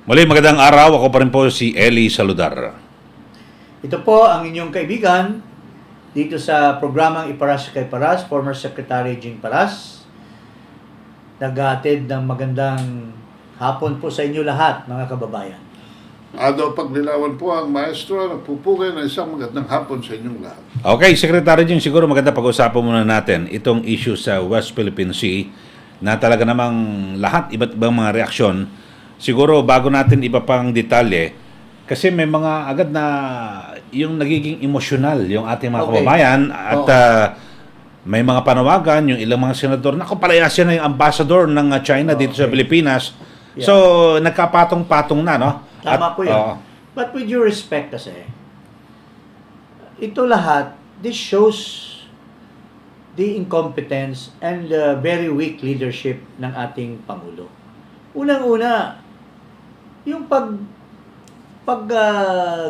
Muli, magandang araw. Ako pa rin po si Eli Saludar. Ito po ang inyong kaibigan dito sa programang Iparas kay Paras, former Secretary Jing Paras. Naghatid ng magandang hapon po sa inyo lahat, mga kababayan. Ado Paglilawan po ang maestro, nagpupugay ng isang magandang hapon sa inyong lahat. Okay, Secretary Jing, siguro maganda pag-usapan muna natin itong issue sa West Philippine Sea na talaga namang lahat, iba't ibang mga reaksyon. Siguro bago natin iba pang detalye, kasi may mga agad na yung nagiging emosyonal yung ating mga kababayan at may mga panawagan yung ilang mga senador. Naku, palaya siya na yung ambassador ng China dito sa Pilipinas. Yeah. So, nagkapatong-patong na, no? Tama po yun. But with due respect kasi, ito lahat, this shows the incompetence and the very weak leadership ng ating Pangulo. Unang-una, yung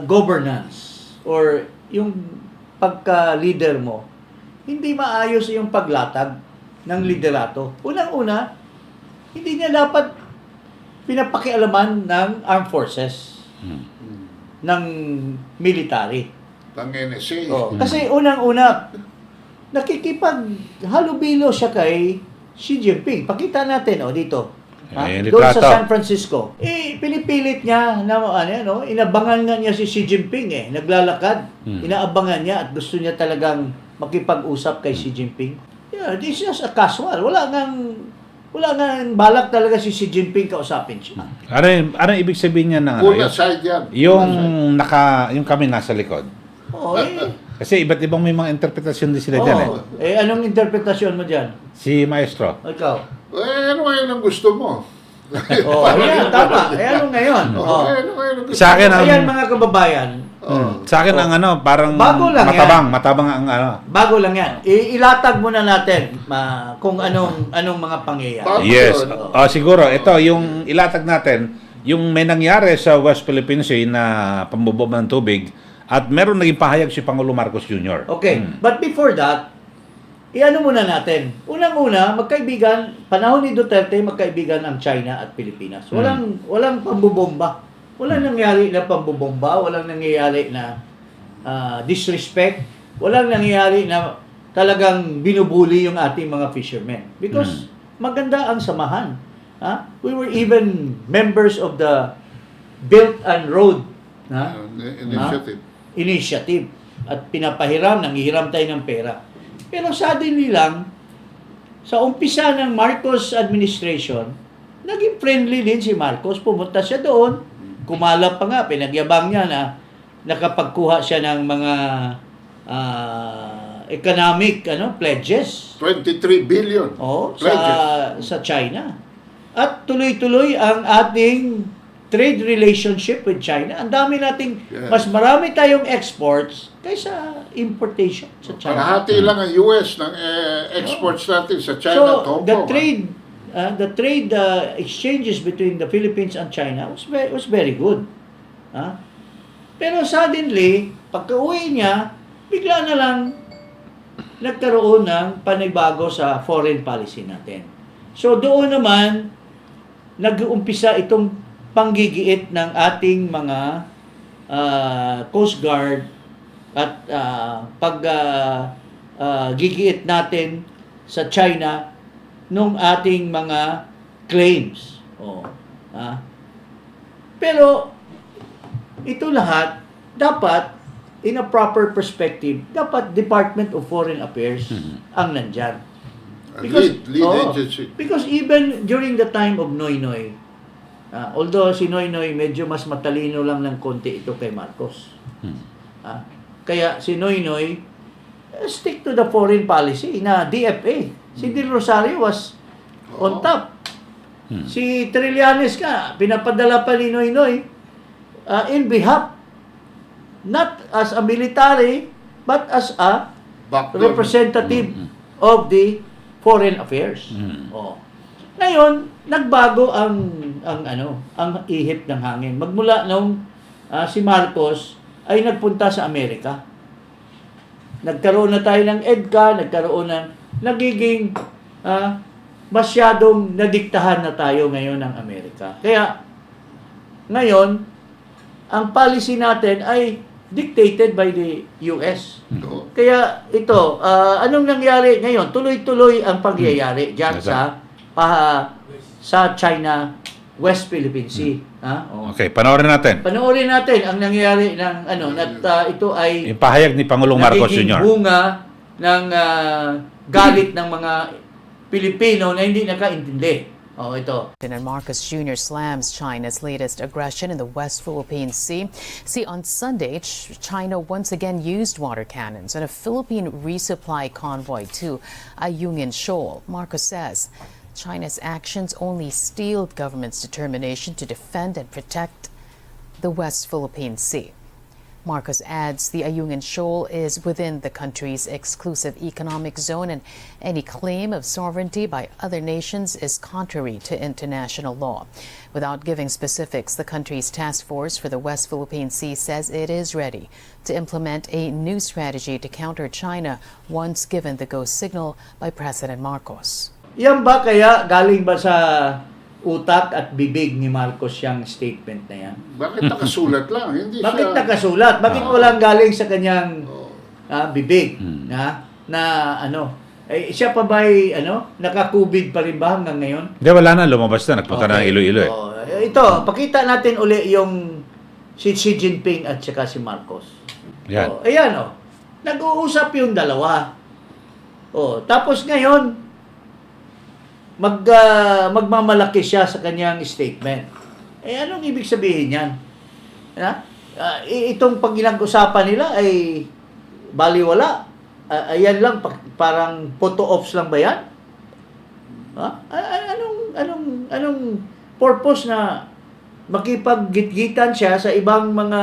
governance or yung pagka-leader mo, hindi maayos yung paglatag ng liderato. Unang-una, hindi niya dapat pinapakialaman ng armed forces, ng military. Pang NSA. Kasi unang-una, nakikipag-halubilo siya kay Xi Jinping. Pakita natin, dito. Doon sa San Francisco. Pinipilit niya na inabangan nga niya si Xi Jinping naglalakad. Inaabangan niya at gusto niya talagang makipag-usap kay Xi Jinping. Yeah, this is just a casual. Wala ngang balak talaga si Xi Jinping kausapin siya. Ano ibig sabihin niya ng Full aside yan. Yung kami nasa likod. Kasi iba't ibang may mga interpretasyon din sila dyan Anong interpretasyon mo dyan? Si Maestro. Ikaw? Ano ngayon ang gusto mo? Ayan, tama. Ano ngayon? Sa akin ayan, mga kababayan. Sa akin ang parang bago lang matabang ang Bago lang yan. Ilatag muna natin kung anong mga pangyayari. Yes. Siguro, ito, yung ilatag natin, yung may nangyari sa West Philippine Sea na pambubob ng tubig at meron naging pahayag si Pangulo Marcos Jr. Okay. But before that, muna natin. Unang-una, magkaibigan, panahon ni Duterte, magkaibigan ang China at Pilipinas. Walang pambubomba. Walang nangyari na pambubomba, walang nangyayari na disrespect, walang nangyayari na talagang binubuli yung ating mga fishermen. Because maganda ang samahan. We were even members of the Belt and Road Initiative. At pinapahiram, nanghihiram tayo ng pera. Pero suddenly lang, sa umpisa ng Marcos administration, naging friendly din si Marcos. Pumunta siya doon, kumalap pa nga, pinagyabang niya na nakapagkuha siya ng mga economic pledges. 23 billion sa China. At tuloy-tuloy ang ating trade relationship with China. Ang dami nating, mas marami tayong exports kaysa importation sa China. Parahati lang ang US ng exports natin sa China. So, the trade exchanges between the Philippines and China was very good. Pero suddenly, pagka-uwi niya, bigla na lang nagkaroon ng panibago sa foreign policy natin. So, doon naman, nag-uumpisa itong panggigiit ng ating mga Coast Guard at paggigiit natin sa China nung ating mga claims. Pero ito lahat dapat in a proper perspective, dapat Department of Foreign Affairs ang nandyan. Because even during the time of Noynoy, although si Noynoy medyo mas matalino lang ng konti ito kay Marcos. Kaya si Noynoy stick to the foreign policy na DFA. Si Del Rosario was on top. Si Trillanes pinapadala pa ni Noynoy in behalf, not as a military, but as a representative of the foreign affairs. Ngayon, nagbago ang ihip ng hangin. Magmula nung si Marcos ay nagpunta sa Amerika. Nagkaroon na tayo ng EDCA, nagiging masyadong nadiktahan na tayo ngayon ng Amerika. Kaya, ngayon, ang policy natin ay dictated by the US. Oo. Kaya ito, anong nangyari ngayon? Tuloy-tuloy ang pangyayari diyan Yes, sir. sa China West Philippine Sea. Okay, panoorin natin. Panoorin natin ang nangyayari ng ito ay Yung pahayag ni Pangulong Marcos nagiging Jr. bunga ng galit ng mga Pilipino na hindi nakaintindi. Ito. And Marcos Jr. slams China's latest aggression in the West Philippine Sea. See, on Sunday, China once again used water cannons on a Philippine resupply convoy to Ayungin Shoal. Marcos says China's actions only steeled government's determination to defend and protect the West Philippine Sea. Marcos adds the Ayungin Shoal is within the country's exclusive economic zone, and any claim of sovereignty by other nations is contrary to international law. Without giving specifics, the country's task force for the West Philippine Sea says it is ready to implement a new strategy to counter China once given the go signal by President Marcos. Yan ba kaya galing ba sa utak at bibig ni Marcos yung statement na yan? Bakit nakasulat lang? Hindi Bakit siya... nakasulat? Bakit walang galing sa kanyang bibig? Siya pa ba'y nakakubid pa rin ba hanggang ngayon? Hindi, wala na. Lumabas na. Nagpunta na ng Iloilo eh. Ito, pakita natin uli yung si Xi Jinping at saka si Marcos. Yan. Ayan. Nag-uusap yung dalawa. Tapos ngayon, magmamalaki siya sa kanyang statement. Anong ibig sabihin yan? Itong pag-usapan nila ay baliwala. Ayan lang, parang photo-ops lang ba yan? Anong purpose na makipag-gitgitan siya sa ibang mga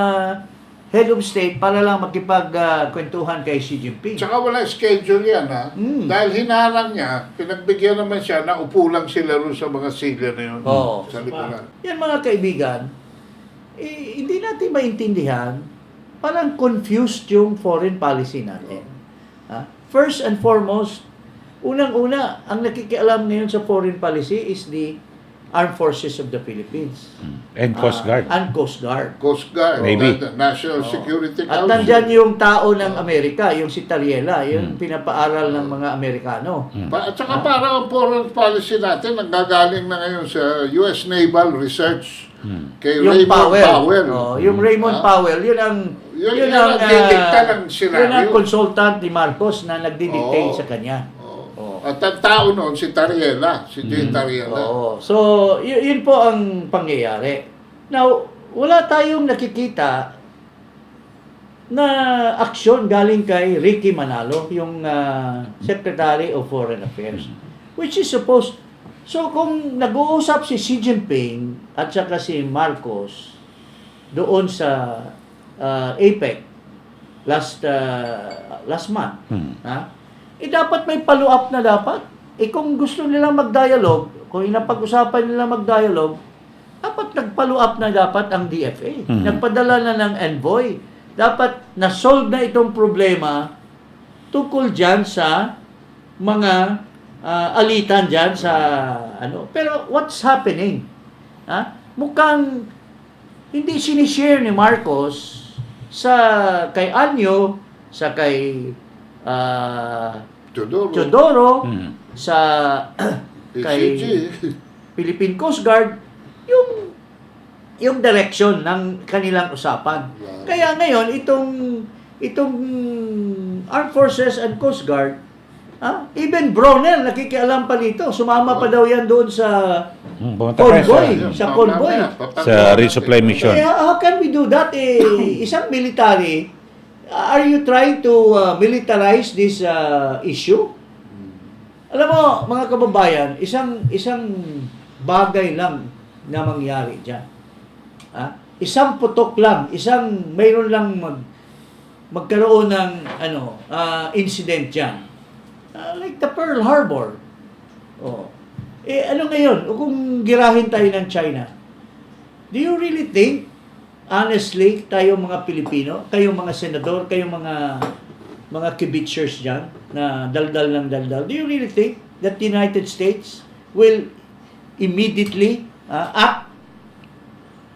head of state para lang makipagkwentuhan kay Xi Jinping? Tsaka wala schedule yan, ha? Dahil hinarang niya, pinagbigyan naman siya na upo lang sila rin sa mga silya na yun. Sa likuran. Yan mga kaibigan, hindi natin maintindihan, parang confused yung foreign policy natin. First and foremost, unang-una, ang nakikialam ngayon sa foreign policy is the Armed Forces of the Philippines. And Coast Guard. And Coast Guard. Coast Guard, Navy. National Security At Council. nandyan yung tao ng Amerika, yung si Tariela, yung pinapaaral ng mga Amerikano. At saka parang ang foreign policy natin nanggagaling na ngayon sa US Naval Research kay Yung Raymond Powell. Yung Raymond Powell, yun ang nagdidikta ng senaryo. yun ang consultant ni Marcos na nagdidictate sa kanya. At ang tao noon, si Tariela, si Jay Tariela. So, yun po ang pangyayari. Now, wala tayong nakikita na aksyon galing kay Ricky Manalo, yung Secretary of Foreign Affairs, which is supposed... So, kung nag-uusap si Xi Jinping at saka si Marcos doon sa APEC last month, dapat may follow-up na dapat. Kung gusto nilang mag-dialogue, kung inapag-usapan nila mag-dialogue, dapat nag-follow up na dapat ang DFA. Nagpadala na ng envoy. Dapat na-solve na itong problema tungkol dyan sa mga alitan dyan sa Pero what's happening? Mukhang hindi sinishare ni Marcos kay Anyo, sa kay Teodoro, sa kay Philippine Coast Guard, yung direction ng kanilang usapan. Kaya ngayon itong Armed Forces and Coast Guard, even Brunel nakikialam pa dito. Sumama pa daw yan doon sa convoy, sa resupply mission. How can we do that? Isang military, are you trying to militarize this issue? Alam mo, mga kababayan, isang bagay lang na mangyari diyan. Isang putok lang, mayroon lang magkaroon ng incident diyan. Like the Pearl Harbor. Ano ngayon? Kung girahin tayo ng China, do you really think, honestly, tayo mga Pilipino, kayong mga senador, kayong mga kibitzers dyan, na daldal ng daldal, do you really think that the United States will immediately act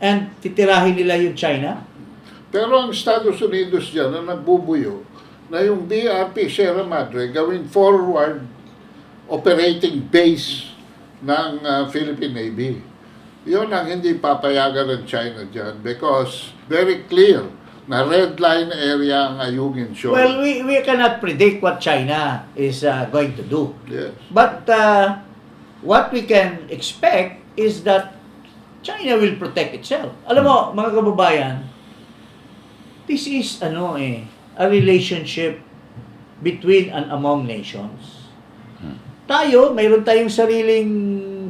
and titirahin nila yung China? Pero ang Estados Unidos dyan na nagbubuyo na yung BRP Sierra Madre gawing forward operating base ng Philippine Navy. Yun ang hindi papayagan ng China dyan because very clear na red line area ang Ayungin Shoal. Well, we cannot predict what China is going to do. Yes. But what we can expect is that China will protect itself. Alam mo, mga kababayan, this is a relationship between and among nations. Tayo, mayroon tayong sariling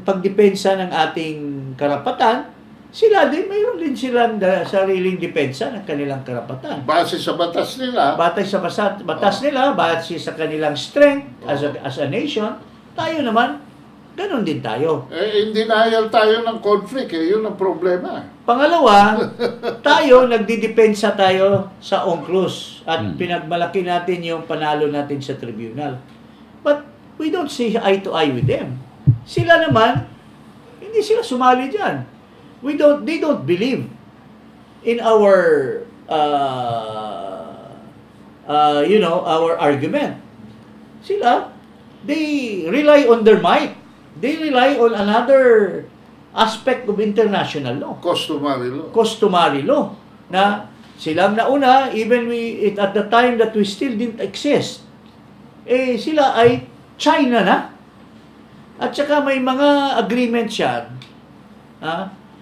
pagdepensa ng ating karapatan. Sila din, mayroon din silang sariling depensa ng kanilang karapatan. Base sa batas nila. Batay sa batas nila, base sa kanilang strength as a nation, tayo naman, ganun din tayo. In denial tayo ng conflict, yun ang problema. Pangalawa, tayo, nagdidepensa tayo sa UNCLOS at pinagmalaki natin yung panalo natin sa tribunal. But we don't see eye to eye with them. Sila naman, hindi sila sumali dyan. They don't believe in our, our argument. Sila, they rely on their might. They rely on another aspect of international law. Customary law. Na silang nauna, even at the time that we still didn't exist, sila ay China na. At saka may mga agreements yan.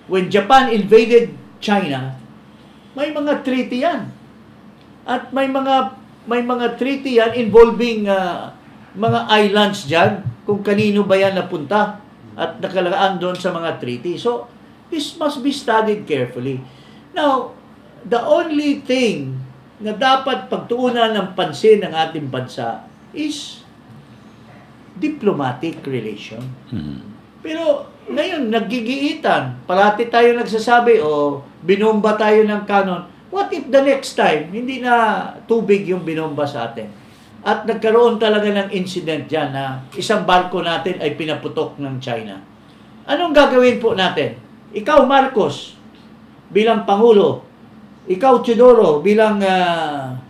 When Japan invaded China, may mga treaty yan. At may mga treaty yan involving mga islands dyan, kung kanino ba yan napunta at nakalaan doon sa mga treaty. So, this must be studied carefully. Now, the only thing na dapat pagtuunan ng pansin ng ating bansa is diplomatic relation. Pero ngayon, naggigiitan. Parati tayo nagsasabi, binomba tayo ng cannon. What if the next time, hindi na tubig yung binomba sa atin? At nagkaroon talaga ng incident dyan na isang barko natin ay pinaputok ng China. Anong gagawin po natin? Ikaw, Marcos, bilang Pangulo. Ikaw, Teodoro, bilang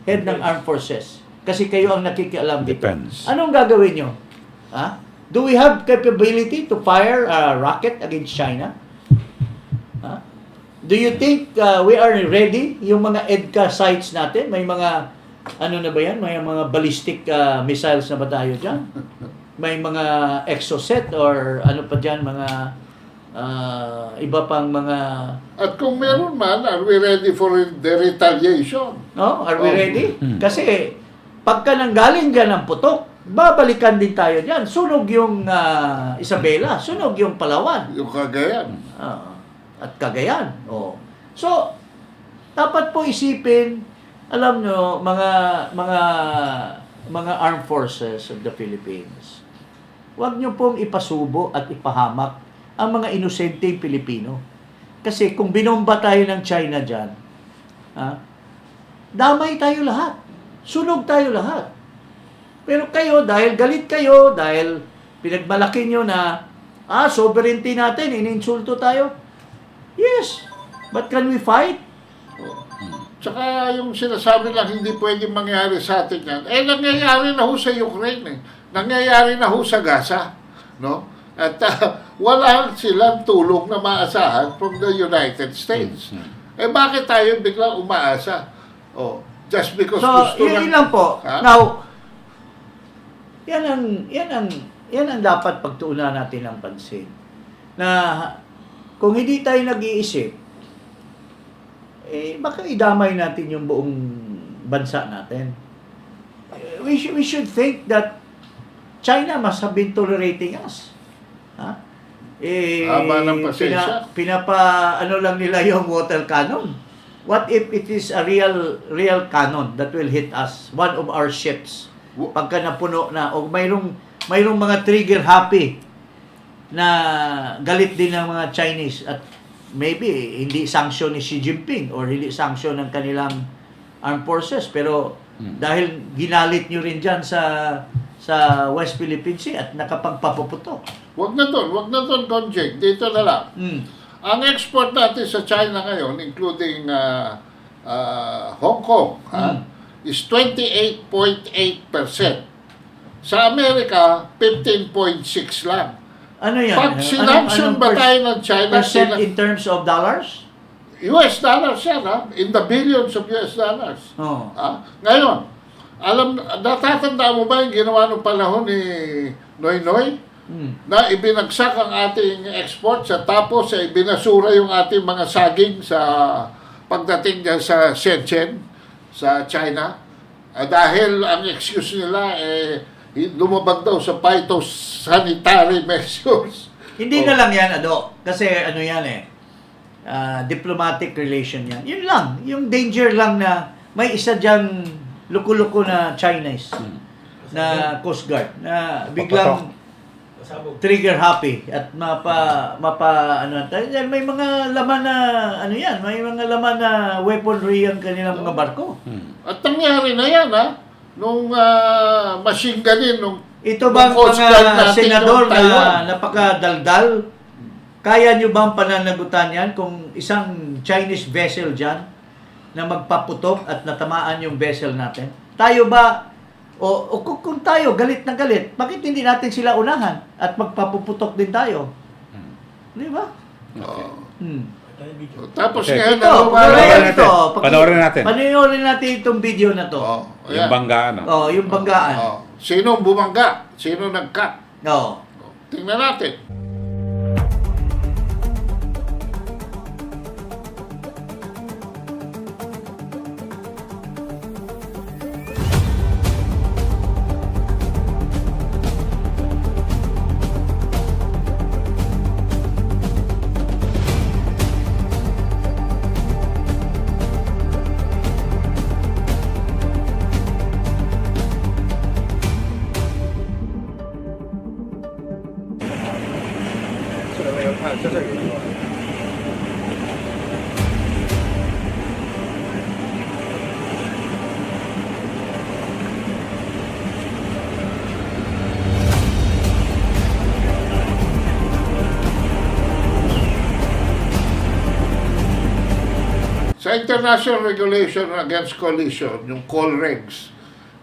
head ng Armed Forces. Kasi kayo ang nakikialam dito. Depends. Anong gagawin nyo? Do we have capability to fire a rocket against China? Do you think we are ready? Yung mga EDCA sites natin, may mga na ba yan? May mga ballistic missiles na ba tayo dyan? May mga exocet or ano pa dyan, mga iba pang mga... At kung meron man, are we ready for the retaliation? No? Are we ready? Kasi pagka nanggaling dyan ang putok, babalikan din tayo dyan. Sunog yung Isabela, sunog yung Palawan. Yung Cagayan. At Cagayan. So, dapat po isipin, alam nyo, mga armed forces of the Philippines, huwag nyo pong ipasubo at ipahamak ang mga inosenteng Pilipino. Kasi kung binomba tayo ng China dyan, damay tayo lahat. Sunog tayo lahat. Pero kayo, dahil galit kayo, dahil pinagmalaki nyo na, sovereignty natin, ininsulto tayo. Yes, but can we fight? Tsaka yung sinasabi lang hindi pwedeng mangyari sa atin yan. Nangyayari na ho sa Ukraine. Nangyayari na ho sa Gaza. No? At wala silang tulong na maasahan from the United States. Bakit tayo biglang umaasa? Just because gusto yun lang po. Now, yan ang dapat pagtuunan natin ng pansin. Na kung hindi tayo nag-iisip, baka idamay natin yung buong bansa natin. We should think that China must have been tolerating us. Haba ng pasensya. Ano lang nila yung water cannon. What if it is a real cannon that will hit us, one of our ships, pagka napuno na, o mayroong mga trigger happy na galit din ng mga Chinese at maybe hindi sanction ni Xi Jinping or hindi sanction ng kanilang armed forces, pero dahil ginalit nyo rin dyan sa West Philippine Sea at nakapagpapuputok. Wag na doon, Conject. Dito na lang. Ang export natin sa China ngayon, including Hong Kong, is 28.8%. Sa Amerika, 15.6 lang. Ano yan? Pag sinanction ba tayo ng China, percent in terms of dollars? US dollars yan, in the billions of US dollars. Oh. Ngayon, natatanda mo ba yung ginawa ng panahon ni Noy Noy? Na ibinagsak ang ating export tapos ibinasura yung ating mga saging sa pagdating dyan sa Shenzhen, sa China. Dahil ang excuse nila lumabag daw sa phytosanitary measures. Hindi na lang yan, kasi ano yan diplomatic relation yan. Yun lang. Yung danger lang na may isa dyan luko-luko na Chinese na Coast Guard na biglang trigger happy at may mga laman na may mga laman na weaponry ang kanilang mga barko. At nangyari na yan, nung machine gunin nung ito bang Coast Guard mga natin senador yung Taiwan? na napakadaldal? Kaya nyo bang pananagutan yan kung isang Chinese vessel dyan na magpaputok at natamaan yung vessel natin? Tayo ba, o kung tayo galit na galit, bakit hindi natin sila unahan at magpapuputok din tayo? Di ba? Tapos Okay. ngayon, Panoorin natin. Panoorin natin itong video na to. Yung banggaan. Yung banggaan. Sino bumangga? Sino nag-cut? Oo. Tingnan natin. Sa international regulation against collision, yung call regs,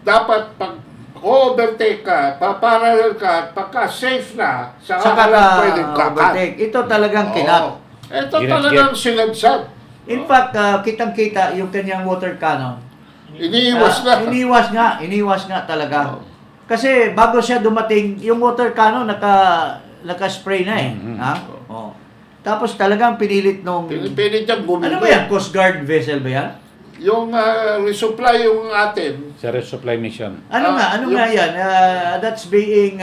dapat pag overtake ka, paparallel ka, at pagka safe na, saka ka lang pwedeng kakat. overtake. Ito talagang kinat. Ito talagang sinadsad. In fact, kitang-kita yung kanyang water cannon. Iniiwas na. Iniwas nga talaga. Kasi bago siya dumating, yung water cannon naka-spray na Oh. Tapos talagang pinilit nung... Pinilit niyang bumili. Ano ba yan? Coast Guard vessel ba yan? Yung resupply yung atin. Sa resupply mission. Ano nga yan? That's being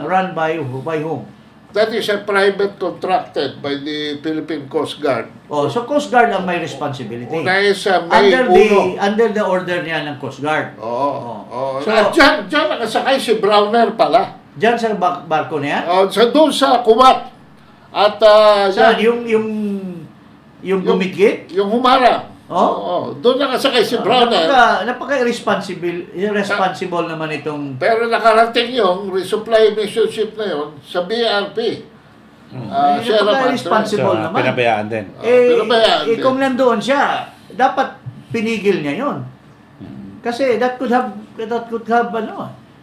run by whom? That is a private contracted by the Philippine Coast Guard. Oh, so Coast Guard ang may responsibility. Una is May 1. Under the order niya ng Coast Guard. Oo. So, At dyan nakasakay si Browner pala. Diyan sa barko na yan? Doon sa Kuwait. At Saan? Yung gumigit? yung humarang. Oh? Doon nakasakay si Browner. Napaka-responsible naman itong... Pero nakarating yung resupply mission ship na yun sa BRP. Sierra Madre. Napaka-responsible naman. Pinabayaan din. Pinabayaan din. Kung nandoon siya, dapat pinigil niya yon. Kasi that could have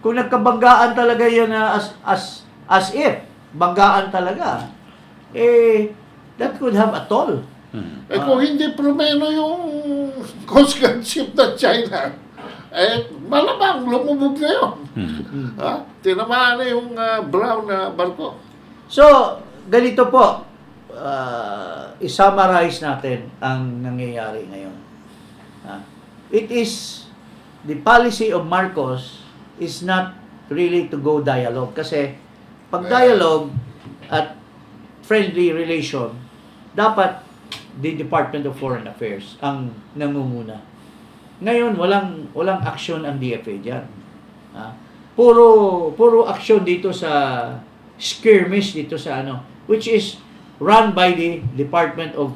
kung nagkabanggaan talaga yan as if, banggaan talaga, that could have a toll. Kung hindi promeno yung Coast Guard ship ng China, malamang lumubog na yun. Tinamaan na yung brown na barko. So, ganito po, i-summarize natin ang nangyayari ngayon. It is, the policy of Marcos is not really to go dialogue. Kasi, pag dialogue at friendly relation, dapat the Department of Foreign Affairs ang nangunguna. Ngayon, walang action ang DFA diyan. Puro action dito sa skirmish dito sa which is run by the Department of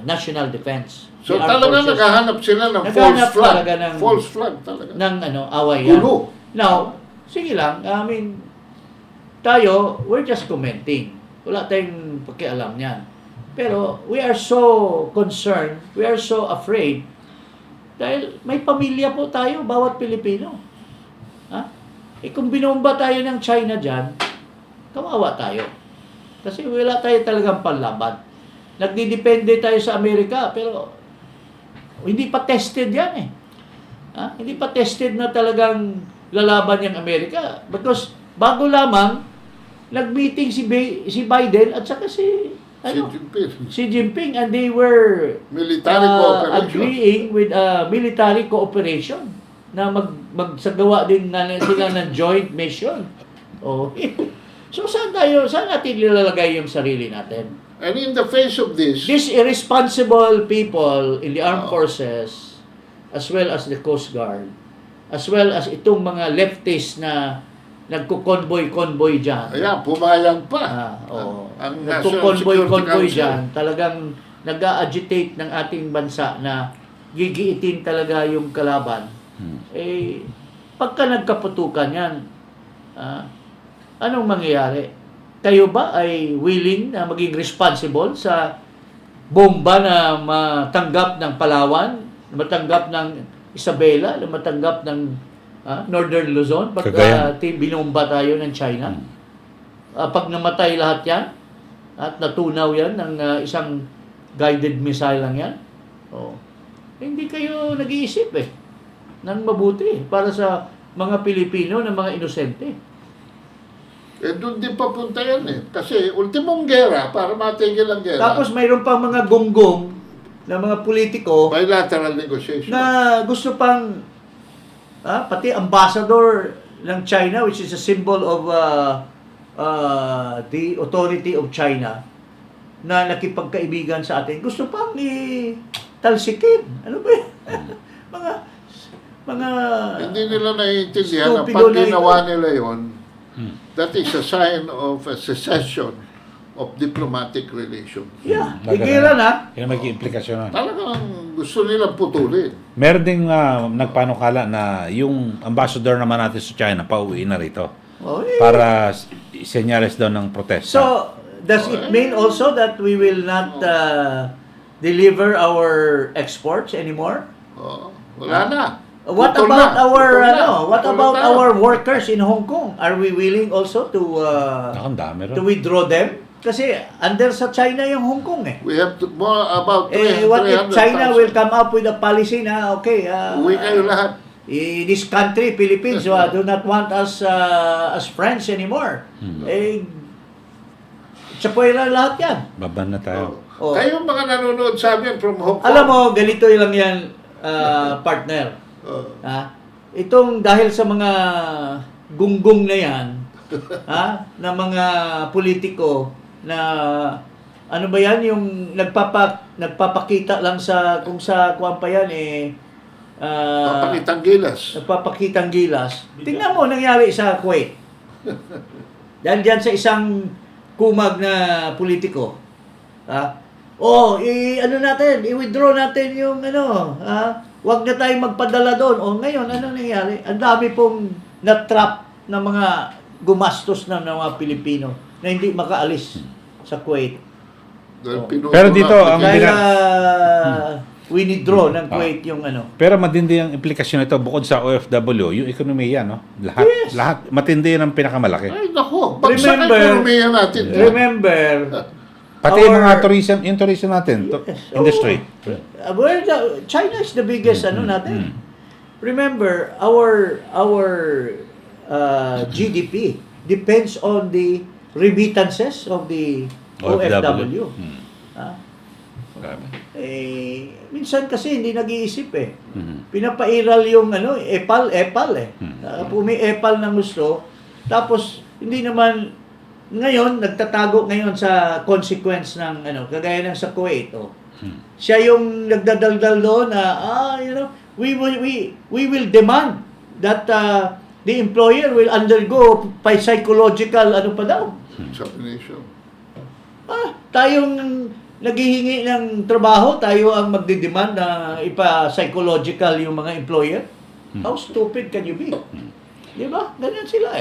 National Defense. So The armed talaga forces. naghahanap sila ng Naghahanap false flag. talaga ng- False flag talaga. ng away yan. Gulo. Now, sige lang, I mean, tayo, we're just commenting. Wala tayong pakialam niyan. Pero we are so concerned, we are so afraid dahil may pamilya po tayo, bawat Pilipino. Ha? Kung binomba tayo ng China dyan, kawawa tayo. Kasi wala tayo talagang panlaban. Nagdidepende tayo sa Amerika, pero hindi pa tested yan eh. Ha? Hindi pa tested na talagang lalaban yung Amerika. Because bago lamang, nag-meeting si Biden at saka si Jinping, and they were Military cooperation. agreeing with military cooperation na magsagawa din na sila ng joint mission. Oh. So saan natin nilalagay yung sarili natin? And in the face of this, These irresponsible people in the armed forces, as well as the Coast Guard, as well as itong mga leftists na nagko-convoy dyan. ayan, pumayag pa. Ang National Nagko-convoy Security Council. dyan. Talagang nag-agitate ng ating bansa na gigiitin talaga yung kalaban. Eh, pagka nagkaputukan yan, anong mangyayari? Kayo ba ay willing na maging responsible sa bomba na matanggap ng Palawan, na matanggap ng Isabela, na matanggap ng Northern Luzon pagka binomba tayo ng China? Pag namatay lahat yan at natunaw yan ng isang guided missile lang yan, hindi kayo nag-iisip ng mabuti para sa mga Pilipino na mga inosente. Doon din papunta yan Kasi ultimong gera, para matigil ang gera. Tapos mayroon pang mga gonggong na mga politiko Bilateral negotiation. na gusto pang pati ambassador ng China, which is a symbol of the authority of China, na nakipagkaibigan sa atin, gusto pang talsikin. Ano ba yan? mga Hindi nila naiintindihan na stupido pag na ginawa ito. nila yon, that is a sign of a cessation of diplomatic relations. Yeah, higera na. Yan ang magiging implikasyon nun. Talagang gusto nilang putulin. Meron ding nagpanukala na yung ambassador naman natin sa China, pauwi na rito. Para senyales daw ng protesta. So, does it mean also that we will not deliver our exports anymore? Wala na. What Putol about na. our Putol na. what Putol about na. our workers in Hong Kong? Are we willing also to Ang dami rin. to withdraw them? Kasi under sa China yung Hong Kong We have to, more about What if 300,000. China will come up with a policy na okay, Uwi kayo lahat. this country, Philippines, do not want us as friends anymore. Chapoyra lahat yan. Baban na tayo. Oh. Kayong mga nanonood sa amin from Hong Kong. Alam mo, ganito lang yan, partner. Itong dahil sa mga gunggong na yan, na mga politiko na ano ba yan, yung nagpapakita lang sa kung sa kuwan pa yan Papakitang gilas. nagpapakitang gilas. Tingnan mo nangyari sa Kuwait. Dyan sa isang kumag na politiko. I-withdraw natin yung wag na tayong magpadala doon. Ngayon, ano nangyari? Ang dami pong na-trap na mga gumastos na mga Pilipino na hindi makaalis sa Kuwait. Pero dito, ang Dahil withdraw ng Kuwait yung Pero matindi ang implikasyon nito bukod sa OFW, yung ekonomiya, no? Lahat matindi yan ang pinakamalaki. Ay, naku. Bagsak ang ekonomiya natin. Remember, Pati yung mga tourism natin, industry. Well, China is the biggest natin. Remember, our GDP depends on the remittances of the OFW. Minsan kasi hindi nag-iisip Pinapairal yung epal may epal na gusto, tapos hindi naman ngayon nagtatago ngayon sa consequence ng kagaya ng sa Kuwait. Siya yung nagdadaldal doon na we will demand that the employer will undergo psychological Examination. Tayong naghihingi ng trabaho, tayo ang magdidemand na ipa-psychological yung mga employer. How stupid can you be? Di ba? Ganyan sila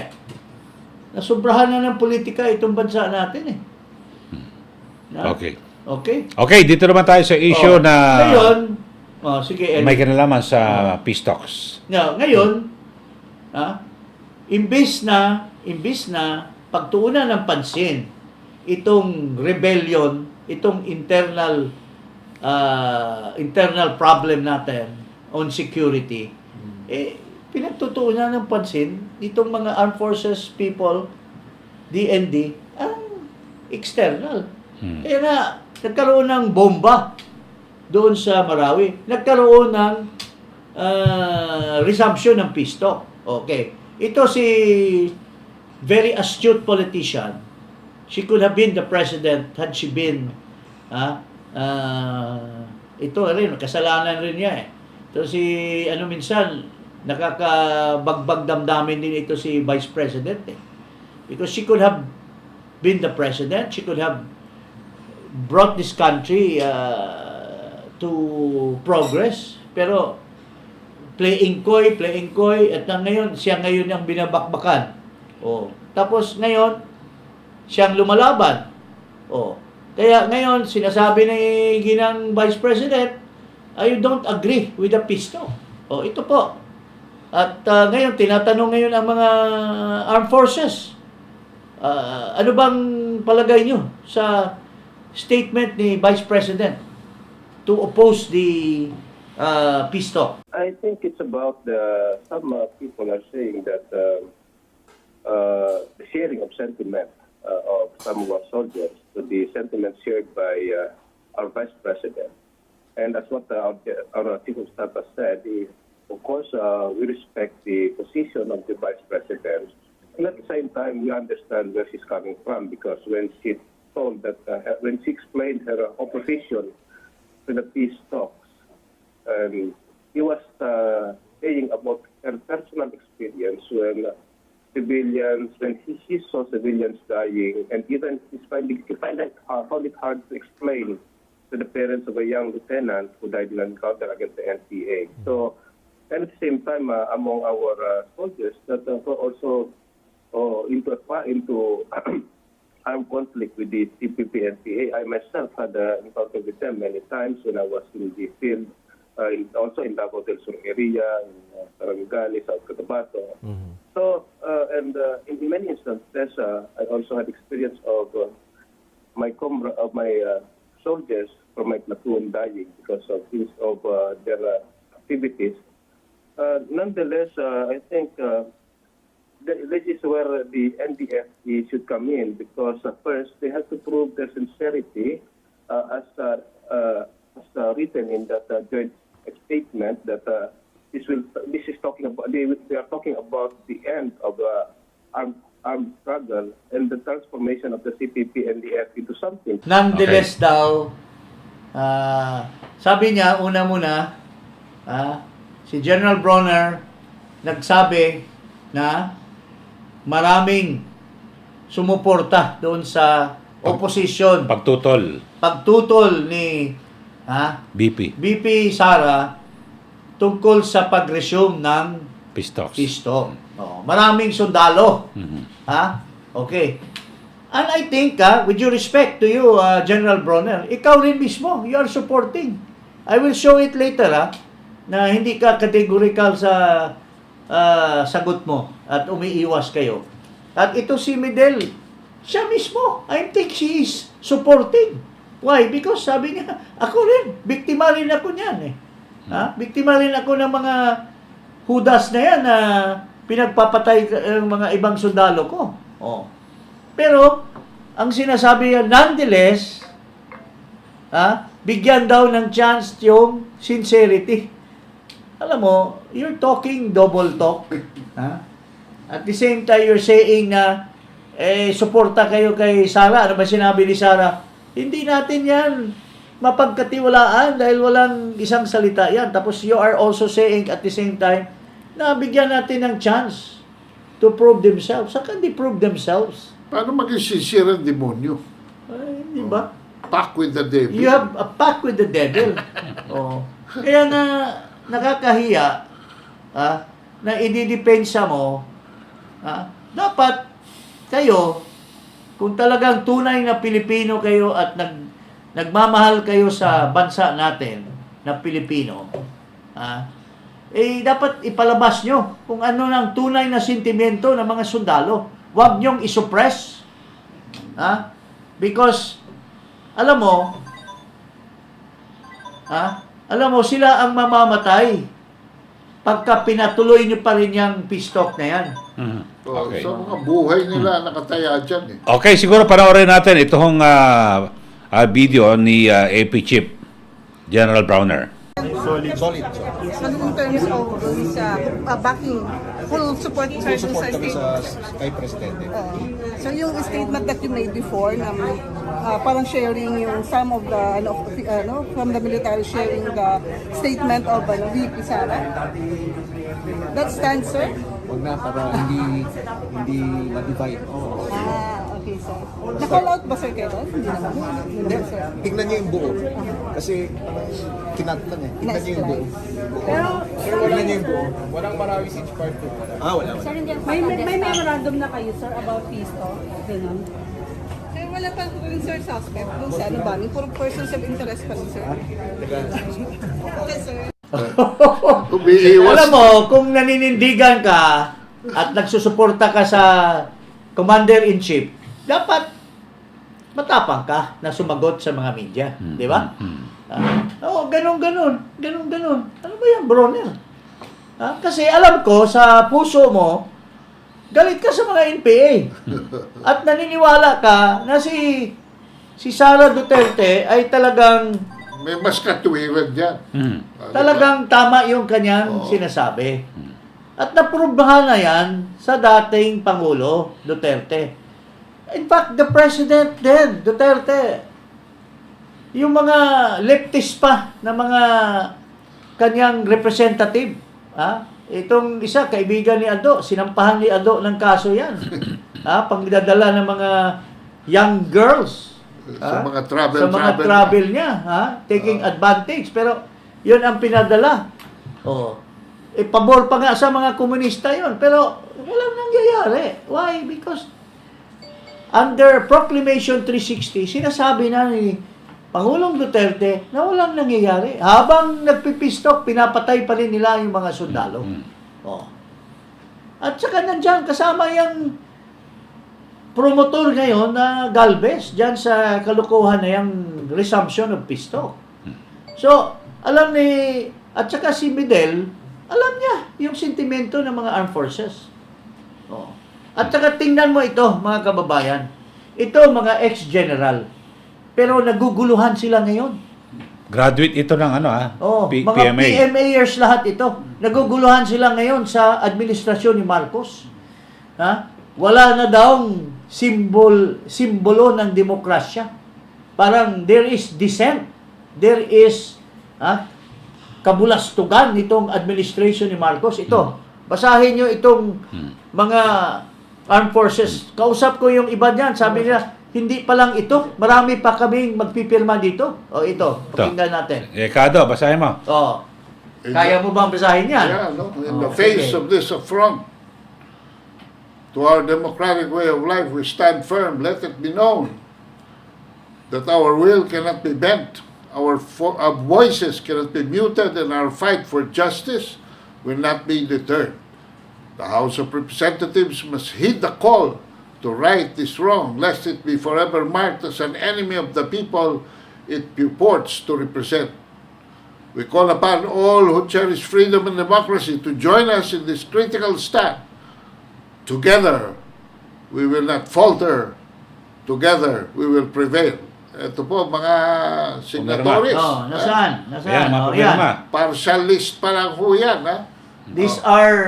Nasubrahan na ng politika itong bansa natin Ha? Okay. Okay? Okay, dito naman tayo sa issue Oh, na Ngayon, sige, Eric. may kinalaman sa Peace Talks. Ngayon, imbis na pagtuunan ng pansin itong rebellion, itong internal problem natin on security, pinagtutuunan ng pansin itong mga armed forces people, DND, ang external. Kaya na, nagkaroon ng bomba doon sa Marawi. Nagkaroon ng resumption ng peace talk. Okay. Ito si very astute politician. She could have been the president had she been ito rin, kasalanan rin niya eh. Ito si, minsan, nakakabagbag damdamin din ito si Vice President eh. Because she could have been the president, she could have brought this country to progress, pero playing coy, at siya ngayon ang binabakbakan. Tapos ngayon, siyang lumalaban. Kaya ngayon, sinasabi ni ginang Vice President, I don't agree with the peace talk. Ito po. At ngayon, tinatanong ngayon ang mga armed forces, ano bang palagay nyo sa statement ni Vice President to oppose the peace talk? I think it's about some people are saying that the sharing of sentiment of some of our soldiers to the sentiment shared by our Vice President. And that's what our Chief of Staff has said. Of course, we respect the position of the Vice President. And at the same time, we understand where she's coming from, because when she told that, when she explained her opposition to the peace talks, he was saying about her personal experience when he saw civilians dying, and even he found it hard to explain to the parents of a young lieutenant who died in an encounter against the NPA. So, and at the same time, among our soldiers that were also into armed conflict with the CPP NPA. I myself had an encounter with them many times when I was in the field, also in Davao del Sur area, in Sarangani, South Cotabato. So, and in many instances, I also had experience of my soldiers from my platoon dying because of their activities. Nonetheless, I think this is where the NDFE should come in, because first they have to prove their sincerity as written in that joint statement that this is talking about. They are talking about the end of the armed struggle and the transformation of the CPP and the FP to something. Nonetheless daw, sabi niya, una muna, si General Bronner nagsabi na maraming sumuporta doon sa opposition. Pagtutol ni BP Sara tungkol sa pag-resume ng Peace Talks. Maraming sundalo. Okay. And I think, with due respect to you, General Bronner, ikaw rin mismo, you are supporting. I will show it later, na hindi ka categorical sa sagot mo at umiiwas kayo. At ito si Medel, siya mismo, I think she is supporting. Why? Because sabi niya, ako rin, biktima rin ako niyan Biktima rin ako ng mga hudas na yan na pinagpapatay ng mga ibang sundalo ko. Pero, ang sinasabi niya, nonetheless, bigyan daw ng chance yung sincerity. Alam mo, you're talking double talk. At the same time, you're saying na, suporta kayo kay Sara. Ano ba sinabi ni Sara? Hindi natin yan mapagkatiwalaan dahil walang isang salita yan. Tapos you are also saying at the same time, na bigyan natin ng chance to prove themselves. Saan di prove themselves? Paano maging sincere ang demonyo? Di ba? Pact with the devil. You have a pact with the devil. Kaya nga, nakakahiya na ididepensa mo, dapat kayo, kung talagang tunay na Pilipino kayo at nagmamahal kayo sa bansa natin na Pilipino, dapat ipalabas nyo kung ano ng tunay na sentimento ng mga sundalo. Huwag nyong isuppress. Because, alam mo, sila ang mamamatay pagka pinatuloy nyo pa rin yung Peacetalk na yan. Okay. So, mga buhay nila nakataya dyan. Okay, siguro panoorin natin itong video ni AP Chief General Browner. Solid. So in terms of backing, full support Full support sa kami statement. kay Presidente. So yung statement that you made before na parang sharing yung some of the from the military sharing the statement of VP Sara. That stands, sir? Huwag na para hindi ma-divide. Okay, sir. Na-call out ba, sir, kayo? Hindi naman. Hindi, sir. Tingnan niyo yung buo. Kasi kinatlan eh. Tingnan niyo yung buo. Pero, Tingnan niyo yung buo. Walang Marawi Siege Part 2. Wala. May memorandum na kayo, sir, about Peacetalk? Ganun. kaya wala pa rin, sir, suspect. Doon sa ano ba? Puro persons of interest pa rin, sir. Okay, sir. Alam mo, kung naninindigan ka at nagsusuporta ka sa Commander-in-Chief, dapat matapang ka na sumagot sa mga media. Di ba? Ganun. Ano ba yan, Bronner? Kasi alam ko, sa puso mo, galit ka sa mga NPA. At naniniwala ka na si Sara Duterte ay talagang May mas katuwiran dyan. talagang tama yung kanyang sinasabi. At naprubahan na yan sa dating Pangulo Duterte. In fact, the President din, Duterte, yung mga leftist pa na mga kanyang representative, itong isa, kaibigan ni Ado, sinampahan ni Ado ng kaso yan. Pagdadala ng mga young girls Sa mga travel niya, taking advantage. Pero yun ang pinadala. Pabor pa nga sa mga komunista yun. Pero walang nangyayari. Why? Because under Proclamation 360, sinasabi na ni Pangulong Duterte na walang nangyayari. Habang nagpipistok, pinapatay pa rin nila yung mga sundalo. At saka nandyan, kasama yung promotor ngayon na Galvez dyan sa kalukuhan na yung resumption of Peacetalk. So, alam ni, at saka si Midel, alam niya yung sentimento ng mga armed forces. At saka tingnan mo ito, mga kababayan. Ito, mga ex-general. Pero naguguluhan sila ngayon. Graduate ito ng mga PMAers lahat ito. Naguguluhan sila ngayon sa administrasyon ni Marcos. Wala na daw simbolo ng demokrasya. Parang there is dissent. There is kabulastugan nitong administration ni Marcos. Ito, basahin nyo itong mga armed forces. Kausap ko yung iba niyan. Sabi nila, hindi pa lang ito. Marami pa kaming magpipirma dito. Ito, pakinggan natin. Kado, basahin mo. Kaya mo bang basahin yan? Yeah, no? In the face of this affront to our democratic way of life, we stand firm. Let it be known that our will cannot be bent, our voices cannot be muted, and our fight for justice will not be deterred. The House of Representatives must heed the call to right this wrong, lest it be forever marked as an enemy of the people it purports to represent. We call upon all who cherish freedom and democracy to join us in this critical stand. Together, we will not falter. Together, we will prevail. Ito po, mga signatories. Nasaan? Ayan, mapapirma. Partial list pa lang po yan. These are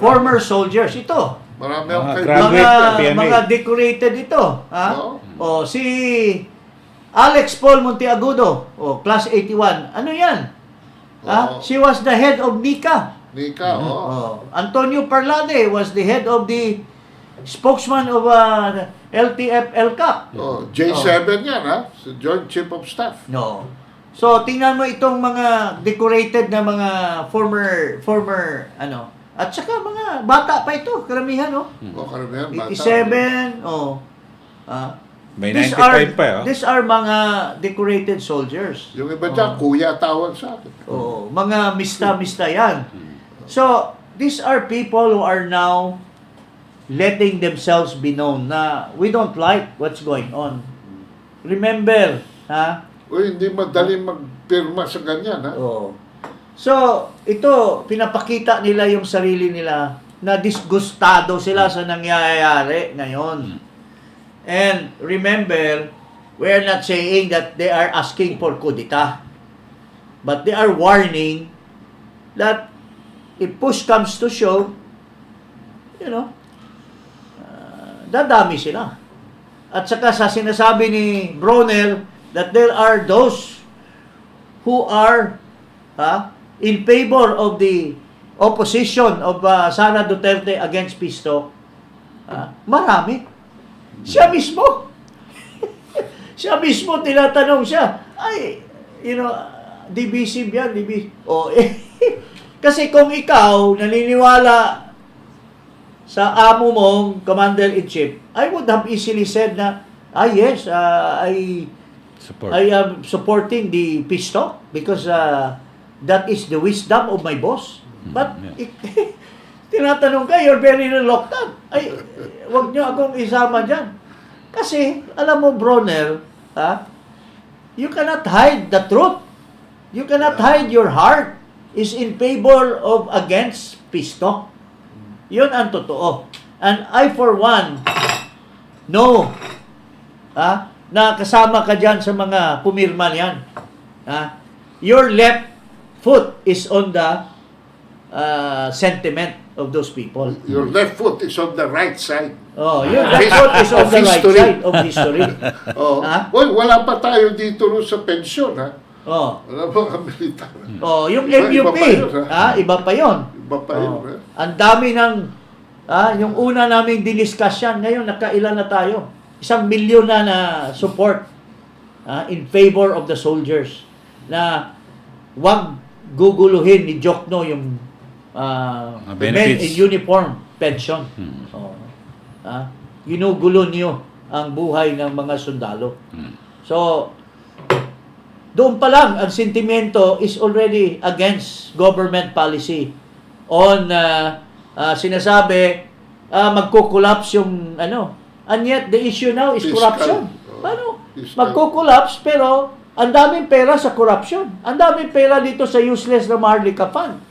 former soldiers. Ito. Marami akong graduate. PMA. Mga decorated ito. Si Alex Paul Monteagudo, class 81. Ano yan? She was the head of NICA. Nika, Antonio Parlade was the head of the spokesman of LTF-LCAP. J7 yan, Si Joint Chief of Staff. No. So, tingnan mo itong mga decorated na mga former, at saka mga bata pa ito, karamihan, Karamihan, bata. 87, May 95 pa, oh. These are mga decorated soldiers. Yung iba dyan, kuya tawag sa akin. Oo, mga mista-mista yan. So, these are people who are now letting themselves be known na we don't like what's going on. Remember, ha? Uy, hindi madali magpirma sa ganyan, ha? Oo. So, ito, pinapakita nila yung sarili nila na disgustado sila sa nangyayari ngayon. And remember, we're not saying that they are asking for kudita. But they are warning that if push comes to shove, dadami sila. At saka sa sinasabi ni Bronner that there are those who are in favor of the opposition of Sara Duterte against Peacetalk, marami. Siya mismo. Siya mismo, tinatanong siya, divisive yan, kasi kung ikaw naniniwala sa amo mong commander-in-chief, I would have easily said na, yes, I am supporting the Peacetalk because that is the wisdom of my boss. But, tinatanong ka, you're very reluctant. Wag nyo akong isama dyan. Kasi, alam mo, Bronner, you cannot hide the truth. You cannot hide your heart is in favor of against Peacetalk. Yun ang totoo. And I, for one, know na kasama ka dyan sa mga pumirma niyan. Your left foot is on the sentiment of those people. Your left foot is on the right side. Oh, your left foot is on the right side of history. Uy, wala pa tayo dito sa pensyon, ha? Wala pa kang militar. Yung MUP, iba pa yun. Iba pa yun, ha? Ang dami ng, yung una naming diniscuss yan, ngayon nakailan na tayo. 1 milyon na support in favor of the soldiers na wag guguluhin ni Jokno yung men in uniform pension. Ginugulo niyo ang buhay ng mga sundalo. So, doon pa lang, ang sentimento is already against government policy on sinasabi, magko-collapse yung and yet the issue now is corruption. Paano? Magko-collapse pero ang daming pera sa corruption. Ang daming pera dito sa useless na Maharlika Fund.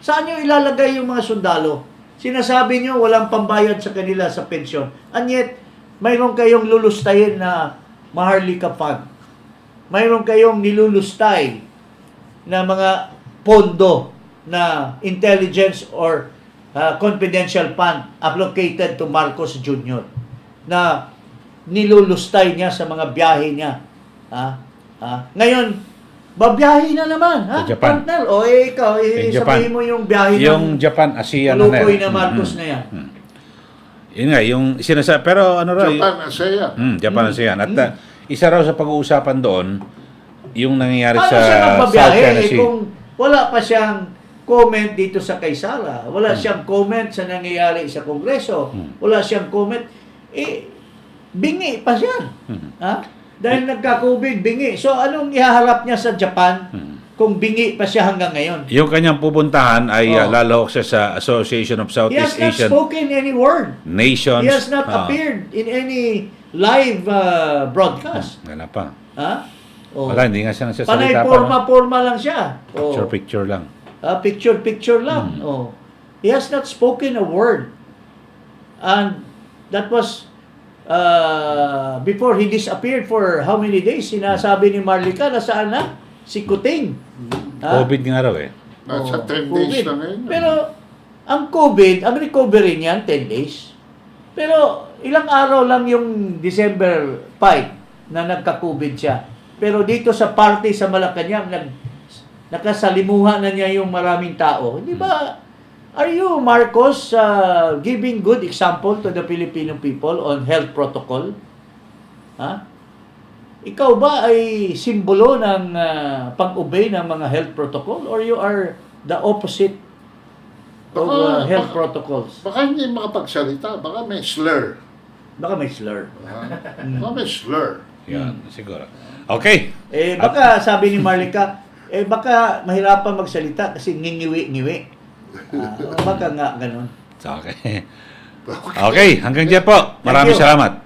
Saan nyo ilalagay yung mga sundalo? Sinasabi nyo walang pambayad sa kanila sa pensyon. And yet, mayroon kayong lulustayin na Maharlika Fund. Mayroon kayong nilulustay na mga pondo na intelligence or confidential fund allocated to Marcos Jr. na nilulustay niya sa mga biyahe niya. Ngayon, babiyahe na naman, sa Japan. Partner, ikaw, sabihin mo yung biyahe yung Japan, ASEAN na Lukoy na Marcos na yan. Yun nga, yung sinasabi, pero Japan, ASEAN. Japan, ASEAN. At isa raw sa pag-uusapan doon, yung nangyayari Paano sa siya South China Sea. kung wala pa siyang comment dito sa kay Sara, wala siyang comment sa nangyayari sa Kongreso, wala siyang comment, bingi pa siya. Dahil nagka-COVID, bingi. So, anong ihaharap niya sa Japan kung bingi pa siya hanggang ngayon? Yung kanyang pupuntahan ay lalahok siya sa Association of He Southeast has not Asian spoken any word. Nations. He has not appeared in any live broadcast. Wala pa. Wala, hindi nga siya nagsasalita Panay pa. forma lang siya. Picture lang. Picture lang. He has not spoken a word. And that was before he disappeared for how many days? Sinasabi ni Marlica na saan na? Si Kuting. COVID nga raw Nasa 10 days na ngayon. Pero ang COVID, ang recovery niyan 10 days. Pero ilang araw lang yung December 5 na nagka-COVID siya. Pero dito sa party sa Malacanang, nakasalimuhan na niya yung maraming tao. Di ba? Are you, Marcos, giving good example to the Filipino people on health protocol? Ikaw ba ay simbolo ng pag-obey ng mga health protocol or you are the opposite of health protocols? Baka hindi makapagsalita. Baka may slur. Baka may slur. May slur. Yan, siguro. Okay. Baka sabi ni Marlica, baka mahirapan magsalita kasi ngingiwi-ngiwi. Baka nga ganun. Okay. Okay, hanggang dyan po. Maraming you. salamat.